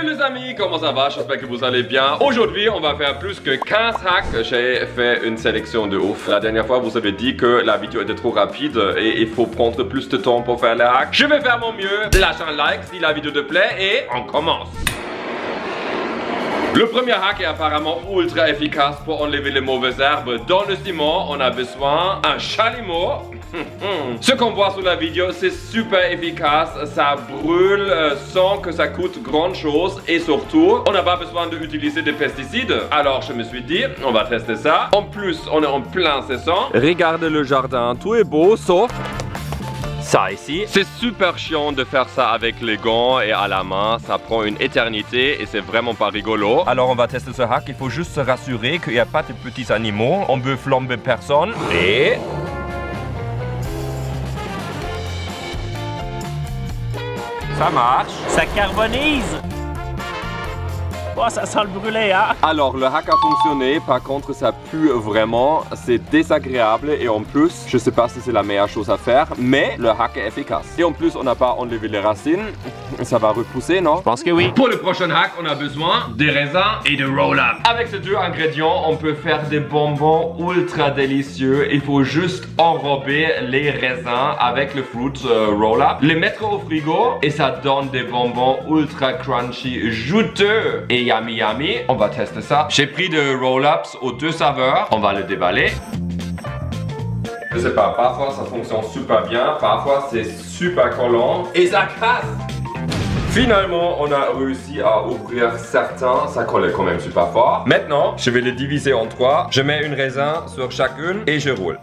Salut les amis, comment ça va? J'espère que vous allez bien. Aujourd'hui, on va faire plus que 15 hacks. J'ai fait une sélection de ouf. La dernière fois, vous avez dit que la vidéo était trop rapide et il faut prendre plus de temps pour faire les hacks. Je vais faire mon mieux. Lâche un like si la vidéo te plaît et on commence. Le premier hack est apparemment ultra efficace pour enlever les mauvaises herbes. Dans le ciment, on a besoin d'un chalumeau. Ce qu'on voit sur la vidéo, c'est super efficace. Ça brûle sans que ça coûte grand chose. Et surtout, on n'a pas besoin d'utiliser des pesticides. Alors je me suis dit, on va tester ça. En plus, on est en plein saison. Regardez le jardin, tout est beau sauf ça ici. C'est super chiant de faire ça avec les gants et à la main. Ça prend une éternité et c'est vraiment pas rigolo. Alors on va tester ce hack. Il faut juste se rassurer qu'il n'y a pas de petits animaux. On veut flamber personne. Et... ça marche. Ça carbonise. Oh, ça sent le brûlé, hein? Alors, le hack a fonctionné. Par contre, ça pue vraiment. C'est désagréable. Et en plus, je sais pas si c'est la meilleure chose à faire, mais le hack est efficace. Et en plus, on n'a pas enlevé les racines. Ça va repousser, non? Je pense que oui. Pour le prochain hack, on a besoin des raisins et de roll-up. Avec ces deux ingrédients, on peut faire des bonbons ultra délicieux. Il faut juste enrober les raisins avec le fruit roll-up, les mettre au frigo et ça donne des bonbons ultra crunchy, juteux et yummy yummy. On va tester ça. J'ai pris des roll-ups aux deux saveurs. On va les déballer. Je sais pas, parfois ça fonctionne super bien, parfois c'est super collant et ça casse. Finalement, on a réussi à ouvrir certains. Ça collait quand même super fort. Maintenant, je vais les diviser en trois. Je mets une raisin sur chacune et je roule.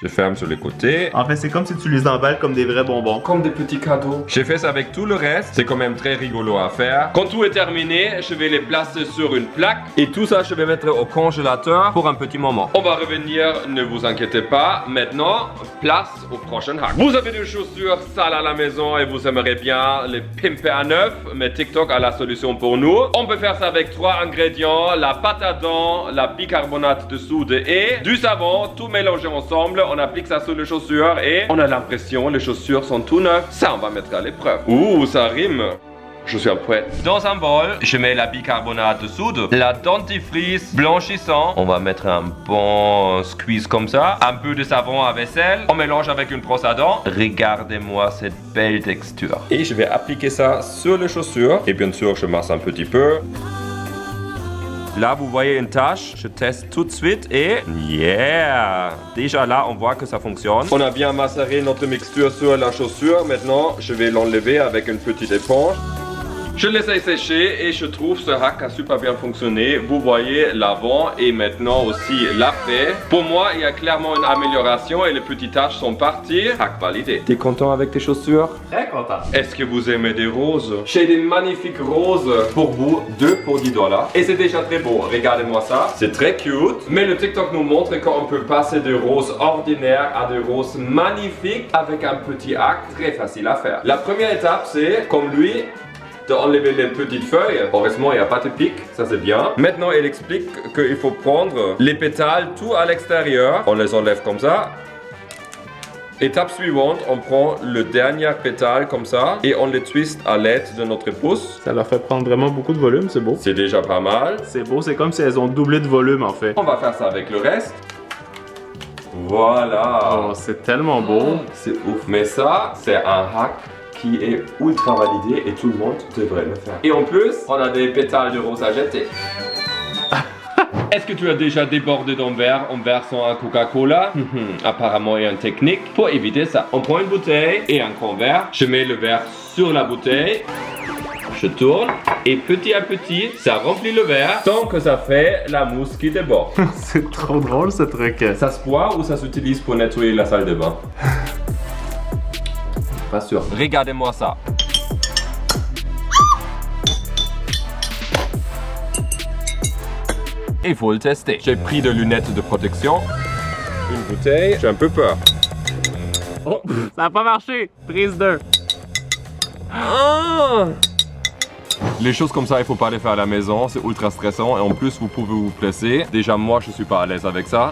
Je ferme sur les côtés. En fait, c'est comme si tu les emballes comme des vrais bonbons. Comme des petits cadeaux. J'ai fait ça avec tout le reste. C'est quand même très rigolo à faire. Quand tout est terminé, je vais les placer sur une plaque. Et tout ça, je vais mettre au congélateur pour un petit moment. On va revenir, ne vous inquiétez pas. Maintenant, place au prochain hack. Vous avez des chaussures sales à la maison et vous aimeriez bien les pimper à neuf. Mais TikTok a la solution pour nous. On peut faire ça avec 3 ingrédients. La pâte à dents, la bicarbonate de soude et du savon. Tout mélangé ensemble. On applique ça sur les chaussures et on a l'impression les chaussures sont tout neuves. Ça, on va mettre à l'épreuve. Ouh, ça rime. Je suis prêt. Dans un bol, je mets la bicarbonate de soude, la dentifrice blanchissant. On va mettre un bon squeeze comme ça. Un peu de savon à vaisselle. On mélange avec une brosse à dents. Regardez-moi cette belle texture. Et je vais appliquer ça sur les chaussures. Et bien sûr, je masse un petit peu. Là, vous voyez une tache, je teste tout de suite et yeah! Déjà là, on voit que ça fonctionne. On a bien macéré notre mixture sur la chaussure. Maintenant, je vais l'enlever avec une petite éponge. Je laisse sécher et je trouve ce hack a super bien fonctionné. Vous voyez l'avant et maintenant aussi l'après. Pour moi, il y a clairement une amélioration et les petites taches sont parties. Hack validé. T'es content avec tes chaussures? Très content. Est-ce que vous aimez des roses? J'ai des magnifiques roses pour vous, 2 pour 10 $. Et c'est déjà très beau. Regardez-moi ça. C'est très cute. Mais le TikTok nous montre qu'on peut passer de roses ordinaires à des roses magnifiques avec un petit hack très facile à faire. La première étape, c'est comme lui, d'enlever les petites feuilles. Heureusement, il n'y a pas de pic, ça c'est bien. Maintenant, il explique qu'il faut prendre les pétales tout à l'extérieur. On les enlève comme ça. Étape suivante, on prend le dernier pétale comme ça et on les twist à l'aide de notre pouce. Ça leur fait prendre vraiment beaucoup de volume, c'est beau. C'est déjà pas mal. C'est beau, c'est comme si elles ont doublé de volume en fait. On va faire ça avec le reste. Voilà. Oh, c'est tellement beau. C'est ouf. Mais ça, c'est un hack qui est ultra validé et tout le monde devrait le faire. Et en plus, on a des pétales de rose à jeter. Est-ce que tu as déjà débordé ton verre en versant un Coca-Cola? Apparemment, il y a une technique pour éviter ça. On prend une bouteille et un grand verre. Je mets le verre sur la bouteille. Je tourne et petit à petit, ça remplit le verre sans que ça fait la mousse qui déborde. C'est trop drôle ce truc. Ça se boit ou ça s'utilise pour nettoyer la salle de bain? Pas sûr. Regardez-moi ça. Il faut le tester. J'ai pris des lunettes de protection. Une bouteille. J'ai un peu peur. Oh, ça n'a pas marché. Prise 2. Ah! Les choses comme ça, il faut pas les faire à la maison. C'est ultra stressant et en plus, vous pouvez vous blesser. Déjà, moi, je suis pas à l'aise avec ça.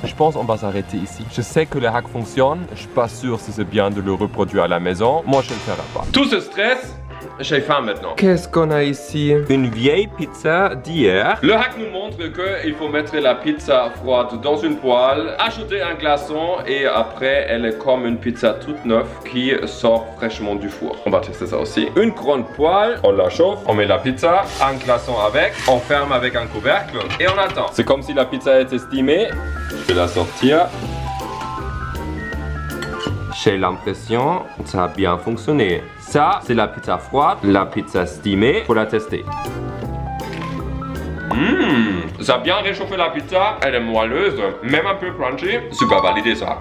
Je pense qu'on va s'arrêter ici. Je sais que le hack fonctionne. Je suis pas sûr si c'est bien de le reproduire à la maison. Moi, je ne le ferai pas. Tout ce stress, j'ai faim maintenant. Qu'est-ce qu'on a ici? Une vieille pizza d'hier. Le hack nous montre qu'il faut mettre la pizza froide dans une poêle, ajouter un glaçon et après elle est comme une pizza toute neuve qui sort fraîchement du four. On va tester ça aussi. Une grande poêle, on la chauffe, on met la pizza, un glaçon avec, on ferme avec un couvercle et on attend. C'est comme si la pizza était steamée. Je vais la sortir. J'ai l'impression que ça a bien fonctionné. Ça, c'est la pizza froide, la pizza steamée. Faut la tester. Ça a bien réchauffé la pizza. Elle est moelleuse, même un peu crunchy. Super validé ça.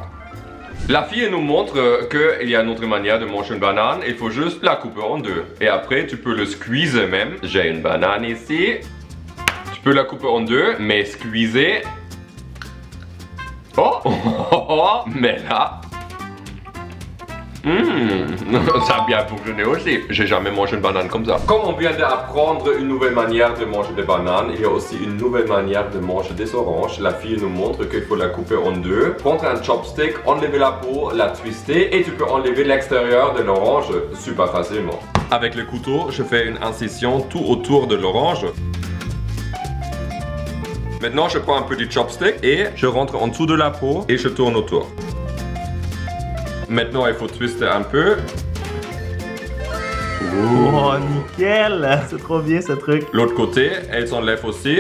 La fille nous montre qu'il y a une autre manière de manger une banane. Il faut juste la couper en deux. Et après, tu peux le squeezer même. J'ai une banane ici. Tu peux la couper en deux, mais squeezer. Oh, mais là... ça a bien fonctionné aussi. J'ai jamais mangé une banane comme ça. Comme on vient d'apprendre une nouvelle manière de manger des bananes, il y a aussi une nouvelle manière de manger des oranges. La fille nous montre qu'il faut la couper en deux. Prendre un chopstick, enlever la peau, la twister et tu peux enlever l'extérieur de l'orange super facilement. Avec le couteau, je fais une incision tout autour de l'orange. Maintenant, je prends un petit chopstick et je rentre en dessous de la peau et je tourne autour. Maintenant, il faut twister un peu. Oh, nickel! C'est trop bien ce truc. L'autre côté, elle s'enlève aussi.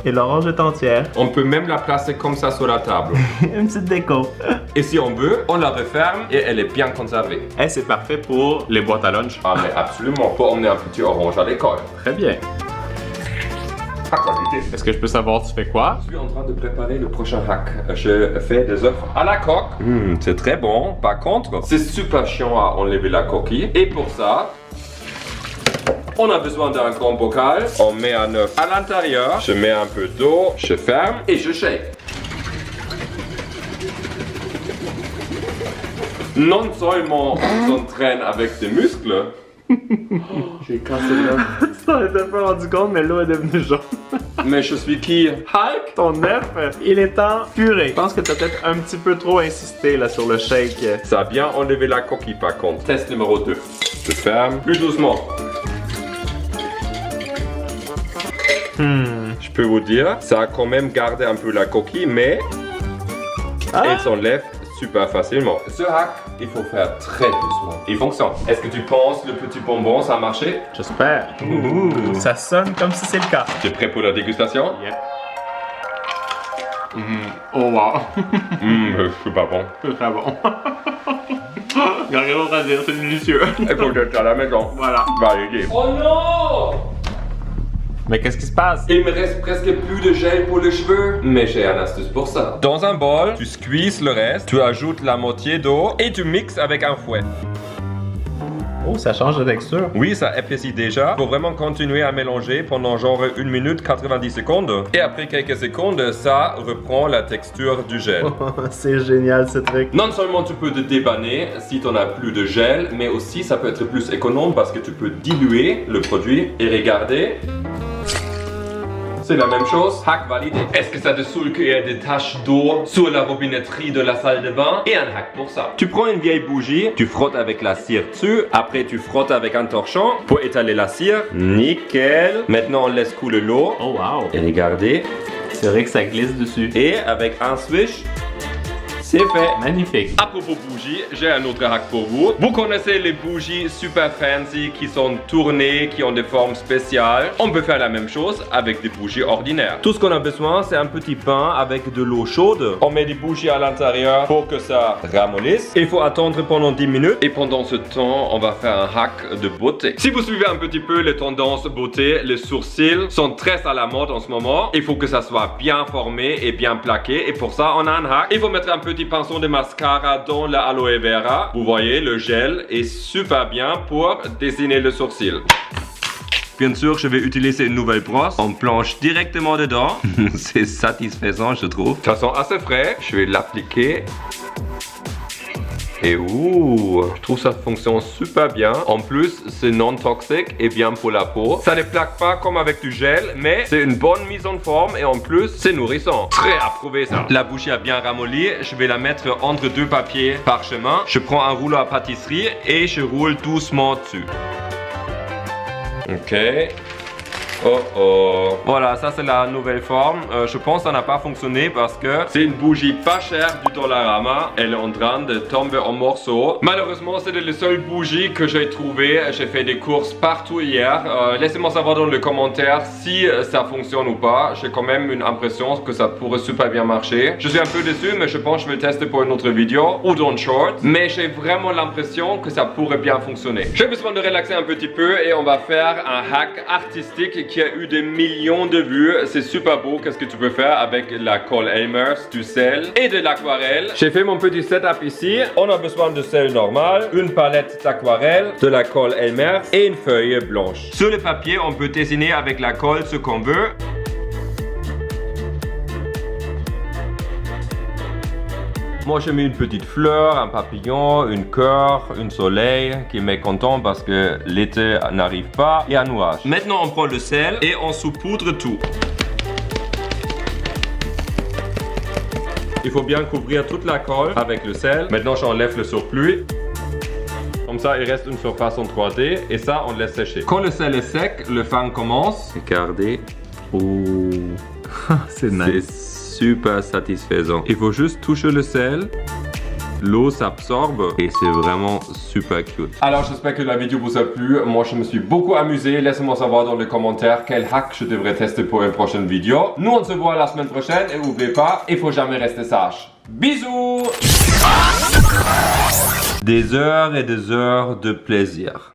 Et l'orange est entière. On peut même la placer comme ça sur la table. Une petite déco. Et si on veut, on la referme et elle est bien conservée. Eh, c'est parfait pour les boîtes à lunch. Ah mais absolument, pour emmener un petit orange à l'école. Très bien. Est-ce que je peux savoir tu fais quoi? Je suis en train de préparer le prochain hack. Je fais des œufs à la coque. C'est très bon. Par contre, c'est super chiant à enlever la coquille. Et pour ça, on a besoin d'un grand bocal. On met un œuf à l'intérieur. Je mets un peu d'eau. Je ferme et je shake. Non seulement on s'entraîne avec des muscles. J'ai cassé l'œuf. Ça, on s'est pas rendu compte, mais l'eau est devenue jaune. Mais je suis qui? Hulk? Ton œuf, il est en purée. Je pense que t'as peut-être un petit peu trop insisté là sur le shake. Ça a bien enlevé la coquille par contre. Test numéro 2. Je ferme. Plus doucement. Je peux vous dire, ça a quand même gardé un peu la coquille, mais elle s'enlève super facilement. Ce hack, il faut faire très doucement. Il fonctionne. Est-ce que tu penses le petit bonbon, ça a marché? J'espère. Ça sonne comme si c'est le cas. Tu es prêt pour la dégustation? Yep. Oh wow. Je suis pas bon. C'est très bon. Il n'y a rien d'autre à dire, c'est délicieux. Il faut que tu à la maison. Voilà. Validé. Oh non! Mais qu'est-ce qui se passe? Il me reste presque plus de gel pour les cheveux, mais j'ai une astuce pour ça. Dans un bol, tu squeezes le reste, tu ajoutes la moitié d'eau et tu mixes avec un fouet. Oh, ça change de texture. Oui, ça épaissit déjà. Faut vraiment continuer à mélanger pendant genre 1 minute 90 secondes. Et après quelques secondes, ça reprend la texture du gel. C'est génial ce truc. Non seulement tu peux te dépanner si tu n'as plus de gel, mais aussi ça peut être plus économe parce que tu peux diluer le produit et regarder. C'est la même chose, hack validé. Est-ce que ça te saoule qu'il y ait des taches d'eau sur la robinetterie de la salle de bain? Et un hack pour ça. Tu prends une vieille bougie, tu frottes avec la cire dessus, après tu frottes avec un torchon pour étaler la cire. Nickel. Maintenant on laisse couler l'eau. Oh wow. Et regardez. C'est vrai que ça glisse dessus. Et avec un swish, c'est fait. Magnifique. À propos bougies, j'ai un autre hack pour vous. Vous connaissez les bougies super fancy qui sont tournées, qui ont des formes spéciales. On peut faire la même chose avec des bougies ordinaires. Tout ce qu'on a besoin, c'est un petit pain avec de l'eau chaude. On met des bougies à l'intérieur pour que ça ramollisse. Il faut attendre pendant 10 minutes. Et pendant ce temps, on va faire un hack de beauté. Si vous suivez un petit peu les tendances beauté, les sourcils sont très à la mode en ce moment. Il faut que ça soit bien formé et bien plaqué. Et pour ça, on a un hack. Il faut mettre un petit pinceau de mascara dans la aloe vera. Vous voyez, le gel est super bien pour dessiner le sourcil. Bien sûr, je vais utiliser une nouvelle brosse. On planche directement dedans. C'est satisfaisant, je trouve. Ça sent assez frais. Je vais l'appliquer. Et ouh, je trouve ça fonctionne super bien. En plus, c'est non toxique et bien pour la peau. Ça ne plaque pas comme avec du gel, mais c'est une bonne mise en forme et en plus, c'est nourrissant. Très approuvé ça. La bougie a bien ramolli. Je vais la mettre entre deux papiers parchemin. Je prends un rouleau à pâtisserie et je roule doucement dessus. Ok. Oh oh. Voilà, ça c'est la nouvelle forme. Je pense que ça n'a pas fonctionné parce que c'est une bougie pas chère du Dollarama. Elle est en train de tomber en morceaux. Malheureusement, c'était la seule bougie que j'ai trouvée. J'ai fait des courses partout hier. Laissez-moi savoir dans les commentaires si ça fonctionne ou pas. J'ai quand même une impression que ça pourrait super bien marcher. Je suis un peu déçu, mais je pense que je vais le tester pour une autre vidéo ou dans le short. Mais j'ai vraiment l'impression que ça pourrait bien fonctionner. J'ai besoin de relaxer un petit peu et on va faire un hack artistique qui a eu des millions de vues. C'est super beau. Qu'est-ce que tu peux faire avec la colle Elmer's, du sel et de l'aquarelle. J'ai fait mon petit setup ici. On a besoin de sel normal, une palette d'aquarelle, de la colle Elmer's et une feuille blanche. Sur le papier, on peut dessiner avec la colle ce qu'on veut. Moi j'ai mis une petite fleur, un papillon, une cœur, un soleil qui m'est content parce que l'été n'arrive pas et un nuage. Maintenant on prend le sel et on saupoudre tout. Il faut bien couvrir toute la colle avec le sel. Maintenant j'enlève le surplus. Comme ça il reste une surface en 3D et ça on laisse sécher. Quand le sel est sec, le fang commence. Regardez. Oh, c'est nice. Super satisfaisant. Il faut juste toucher le sel, l'eau s'absorbe et c'est vraiment super cute. Alors j'espère que la vidéo vous a plu. Moi je me suis beaucoup amusé. Laissez-moi savoir dans les commentaires quel hack je devrais tester pour une prochaine vidéo. Nous on se voit la semaine prochaine et n'oubliez pas, il faut jamais rester sage. Bisous. Des heures et des heures de plaisir.